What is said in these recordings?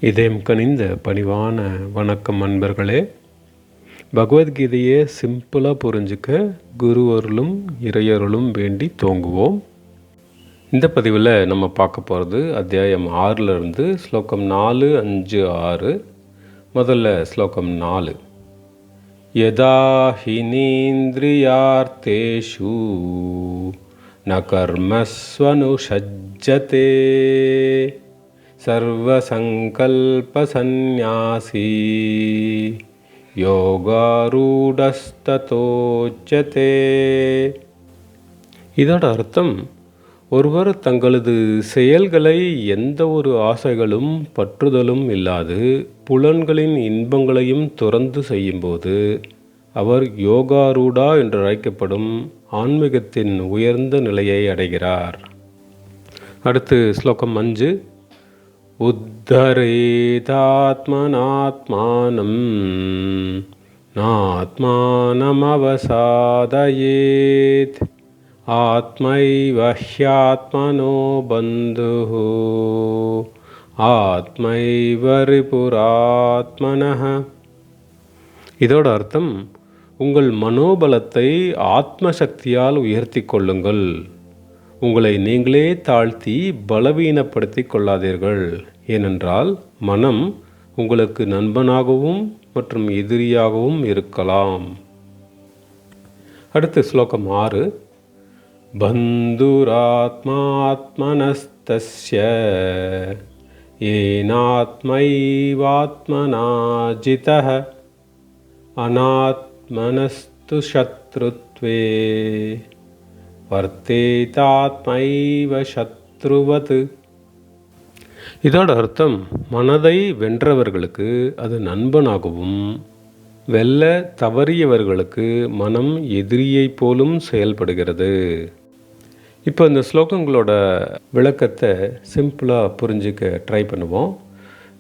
இதயம் கனிந்த பணிவான வணக்கம் அன்பர்களே. பகவத்கீதையை சிம்பிளாக புரிஞ்சுக்க குரு அருளும் இறையருளும் வேண்டி தோங்குவோம். இந்த பதிவில் நம்ம பார்க்க போகிறது அத்தியாயம் 6லிருந்து ஸ்லோகம் 4, 5, 6. முதல்ல ஸ்லோகம் 4. யதா ஹினீந்திரியார்த்தேஷு ந கர்மஸ்வனுஷஜ்ஜதே சர்வசங்கல்பசந்நியாசி யோகாரூடஸ்ததோச்யதே. இதோட அர்த்தம், ஒருவர் தங்களது செயல்களை எந்த ஒரு ஆசைகளும் பற்றுதலும் இல்லாது புலன்களின் இன்பங்களையும் துறந்து செய்யும்போது அவர் யோகாரூடா என்று அழைக்கப்படும் ஆன்மீகத்தின் உயர்ந்த நிலையை அடைகிறார். அடுத்து ஸ்லோகம் 5. உத்தரேதாத்மனாத்மானம் நாத்மானமவசாதயேத் ஆத்மைவ ஹ்யாத்மனோ பந்துः ஆத்மைவ ரிபுராத்மனः. இதோட அர்த்தம், உங்கள் மனோபலத்தை ஆத்மசக்தியால் உயர்த்தி கொள்ளுங்கள். உங்களை நீங்களே தாழ்த்தி பலவீனப்படுத்தி கொள்ளாதீர்கள். ஏனென்றால் மனம் உங்களுக்கு நண்பனாகவும் மற்றும் எதிரியாகவும் இருக்கலாம். அடுத்து ஸ்லோகம் 6. பந்துராத்மாத்மனஸ்தஸ்ய ஏனாத்மைவாத்மனா ஜிதः அநாத்மனஸ்து சத்ருத்வே வர்த்தேதாத்மைவ சத்ருவத். இதோட அர்த்தம், மனதை வென்றவர்களுக்கு அது நண்பனாகவும் வெல்ல தவறியவர்களுக்கு மனம் எதிரியைப் போலும் செயல்படுகிறது. இப்போ இந்த ஸ்லோகங்களோட விளக்கத்தை சிம்பிளாக புரிஞ்சிக்க ட்ரை பண்ணுவோம்.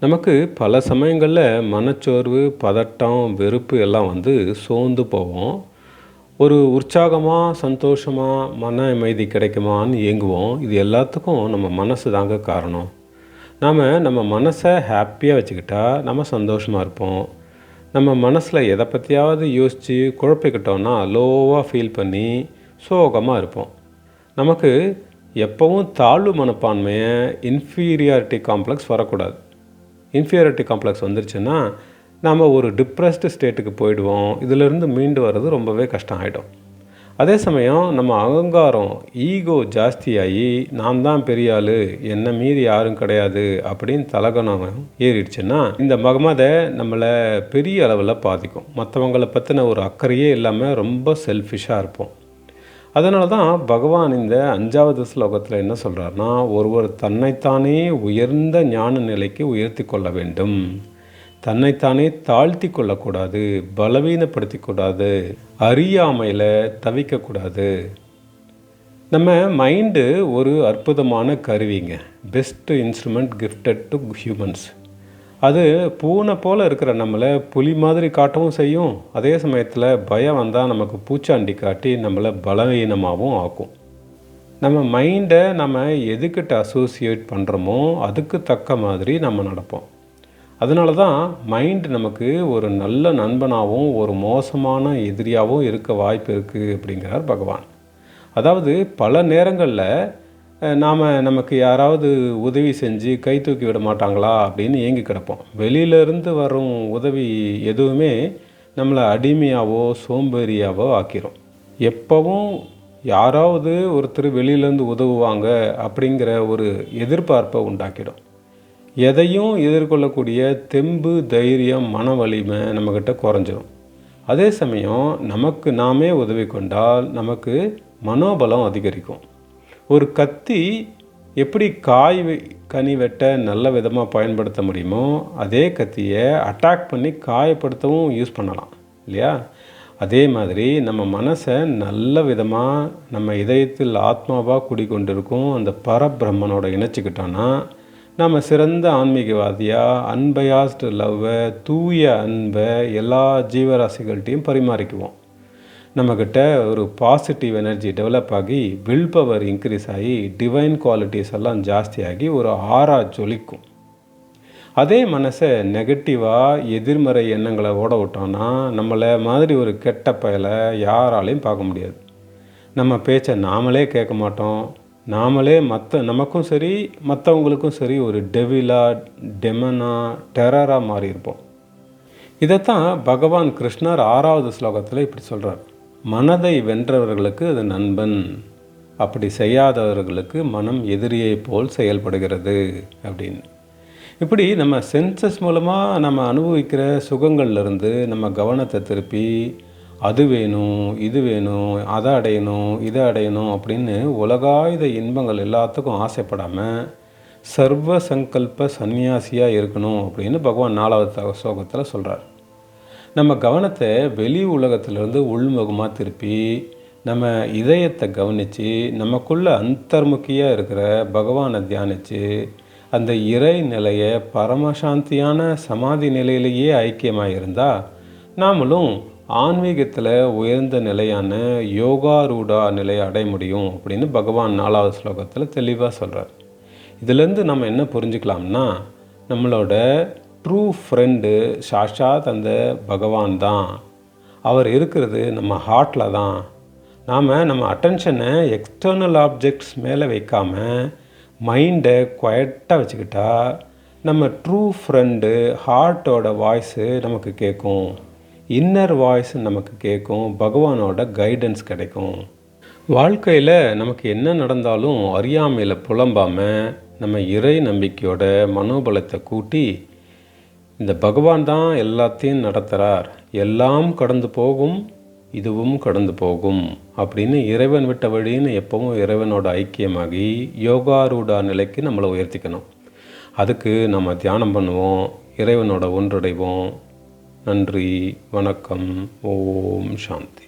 நமக்கு பல சமயங்களில் மனச்சோர்வு, பதட்டம், வெறுப்பு எல்லாம் சோர்ந்து போவோம். ஒரு உற்சாகமாக, சந்தோஷமாக, மன அமைதி கிடைக்குமான்னு ஏங்குவோம். இது எல்லாத்துக்கும் நம்ம மனசு தாங்க காரணம். நாம் நம்ம மனசை ஹாப்பியாக வச்சுக்கிட்டா நம்ம சந்தோஷமாக இருப்போம். நம்ம மனசில் எதை பற்றியாவது யோசித்து குழப்பிக்கிட்டோன்னா லோவாக ஃபீல் பண்ணி சோகமாக இருப்போம். நமக்கு எப்போவும் தாழ்வு மனப்பான்மையை, இன்ஃபீரியாரிட்டி காம்ப்ளெக்ஸ் வரக்கூடாது. இன்ஃபீரியாரிட்டி காம்ப்ளெக்ஸ் வந்துருச்சுன்னா நாம் ஒரு டிப்ரெஸ்டு ஸ்டேட்டுக்கு போயிடுவோம். இதிலிருந்து மீண்டு வர்றது ரொம்பவே கஷ்டம் ஆகிடும். அதே சமயம் நம்ம அகங்காரம், ஈகோ ஜாஸ்தியாகி நான் தான் பெரிய ஆள், என்னை மீறி யாரும் கிடையாது அப்படின்னு தலகணம் ஏறிடுச்சுன்னா இந்த மகமதை நம்மளை பெரிய அளவில் பாதிக்கும். மற்றவங்களை பற்றின ஒரு அக்கறையே இல்லாமல் ரொம்ப செல்ஃபிஷாக இருப்போம். அதனால தான் பகவான் இந்த 5வது ஸ்லோகத்தில் என்ன சொல்கிறாருன்னா, ஒருவர் தன்னைத்தானே உயர்ந்த ஞான நிலைக்கு உயர்த்தி கொள்ள வேண்டும். தன்னைத்தானே தாழ்த்தி கொள்ளக்கூடாது, பலவீனப்படுத்தி கூடாது, அறியாமையில் தவிக்கக்கூடாது. நம்ம மைண்டு ஒரு அற்புதமான கருவிங்க, best instrument gifted to humans. அது பூனை போல் இருக்கிற நம்மளை புலி மாதிரி காட்டவும் செய்யும். அதே சமயத்தில் பயம் வந்தால் நமக்கு பூச்சாண்டி காட்டி நம்மளை பலவீனமாகவும் ஆக்கும். நம்ம மைண்டை நம்ம எதுக்கிட்ட அசோசியேட் பண்ணுறோமோ அதுக்கு தக்க மாதிரி நம்ம நடப்போம். அதனால தான் மைண்டு நமக்கு ஒரு நல்ல நண்பனாகவும் ஒரு மோசமான எதிரியாகவும் இருக்க வாய்ப்பு இருக்குது அப்படிங்கிறார் பகவான். அதாவது பல நேரங்களில் நமக்கு யாராவது உதவி செஞ்சு கை தூக்கி விட மாட்டாங்களா அப்படின்னு ஏங்கி கிடப்போம். வெளியிலேருந்து வரும் உதவி எதுவுமே நம்மளை அடிமையாவோ சோம்பேறியாவோ ஆக்கிரும். எப்போவும் யாராவது ஒருத்தர் வெளியிலேருந்து உதவுவாங்க அப்படிங்கிற ஒரு எதிர்பார்ப்பை உண்டாக்கிடும். எதையும் எதிர்கொள்ளக்கூடிய தெம்பு, தைரியம், மன வலிமை நம்மக்கிட்ட குறைஞ்சிடும். அதே சமயம் நமக்கு நாமே உதவி கொண்டால் நமக்கு மனோபலம் அதிகரிக்கும். ஒரு கத்தி எப்படி கனி வெட்ட நல்ல விதமாக பயன்படுத்த முடியுமோ அதே கத்தியை அட்டாக் பண்ணி காயப்படுத்தவும் யூஸ் பண்ணலாம் இல்லையா? அதே மாதிரி நம்ம மனசை நல்ல விதமாக நம்ம இதயத்தில் ஆத்மாவாக குடிக்கொண்டிருக்கும் அந்த பரபிரம்மனோட இணைச்சிக்கிட்டோன்னா நம்ம சிறந்த ஆன்மீகவாதியாக அன்பயாஸ்டு லவ்வை, தூய அன்பை எல்லா ஜீவராசிகள்கிட்டையும் பரிமாறிக்குவோம். நம்மக்கிட்ட ஒரு பாசிட்டிவ் எனர்ஜி டெவலப் ஆகி வில் பவர் இன்க்ரீஸ் ஆகி டிவைன் குவாலிட்டிஸ் எல்லாம் ஜாஸ்தியாகி ஒரு ஆறா ஜொலிக்கும். அதே மனசை நெகட்டிவாக எதிர்மறை எண்ணங்களை ஓட விட்டோம்னா நம்மளை மாதிரி ஒரு கெட்ட பயலை யாராலையும் பார்க்க முடியாது. நம்ம பேச்சை நாமளே கேட்க மாட்டோம். நாமளே நமக்கும் சரி மற்றவங்களுக்கும் சரி ஒரு டெமனா டெரராக மாறி இருப்போம். இதைத்தான் பகவான் கிருஷ்ணர் 6வது ஸ்லோகத்தில் இப்படி சொல்கிறார். மனதை வென்றவர்களுக்கு அது நண்பன், அப்படி செய்யாதவர்களுக்கு மனம் எதிரியை போல் செயல்படுகிறது அப்படின்னு. இப்படி நம்ம சென்சஸ் மூலமாக நம்ம அனுபவிக்கிற சுகங்கள்லேருந்து நம்ம கவனத்தை திருப்பி அது வேணும், இது வேணும், அதை அடையணும், இதை அடையணும் அப்படின்னு உலகாயுத இன்பங்கள் எல்லாத்துக்கும் ஆசைப்படாமல் சர்வ சங்கல்ப சந்நியாசியாக இருக்கணும் அப்படின்னு பகவான் 4வது ஸ்லோகத்தில் சொல்கிறார். நம்ம கவனத்தை வெளி உலகத்திலிருந்து உள்முகமாக திருப்பி நம்ம இதயத்தை கவனித்து நமக்குள்ள அந்தர்முக்கியாக இருக்கிற பகவானை தியானித்து அந்த இறை நிலையை பரமசாந்தியான சமாதி நிலையிலேயே ஐக்கியமாக இருந்தால் நாமளும் ஆன்மீகத்தில் உயர்ந்த நிலையான யோகாரூடா நிலையை அடைய முடியும் அப்படின்னு பகவான் 4வது ஸ்லோகத்தில் தெளிவாக சொல்கிறார். இதிலேருந்து நம்ம என்ன புரிஞ்சுக்கலாம்னா, நம்மளோட ட்ரூ ஃப்ரெண்டு சாஷாத் அந்த பகவான் தான். அவர் இருக்கிறது நம்ம ஹார்ட்டில் தான். நாம் நம்ம அட்டென்ஷனை எக்ஸ்டர்னல் ஆப்ஜெக்ட்ஸ் மேலே வைக்காமல் மைண்டை குவைட்டாக வச்சுக்கிட்டா நம்ம ட்ரூ ஃப்ரெண்டு ஹார்ட்டோட வாய்ஸு நமக்கு கேட்கும், இன்னர் வாய்ஸ் நமக்கு கேட்கும், பகவானோட கைடன்ஸ் கிடைக்கும். வாழ்க்கையில் நமக்கு என்ன நடந்தாலும் அறியாமையில் புலம்பாமல் நம்ம இறை நம்பிக்கையோட மனோபலத்தை கூட்டி இந்த பகவான் தான் எல்லாத்தையும் நடத்துகிறார், எல்லாம் கடந்து போகும், இதுவும் கடந்து போகும் அப்படின்னு இறைவன் விட்ட வழின்னு எப்பவும் இறைவனோட ஐக்கியமாகி யோகாரூடா நிலைக்கு நம்மளை உயர்த்திக்கணும். அதுக்கு நம்ம தியானம் பண்ணுவோம், இறைவனோட ஒன்றடைவோம். நன்றி, வணக்கம், ஓம் சாந்தி.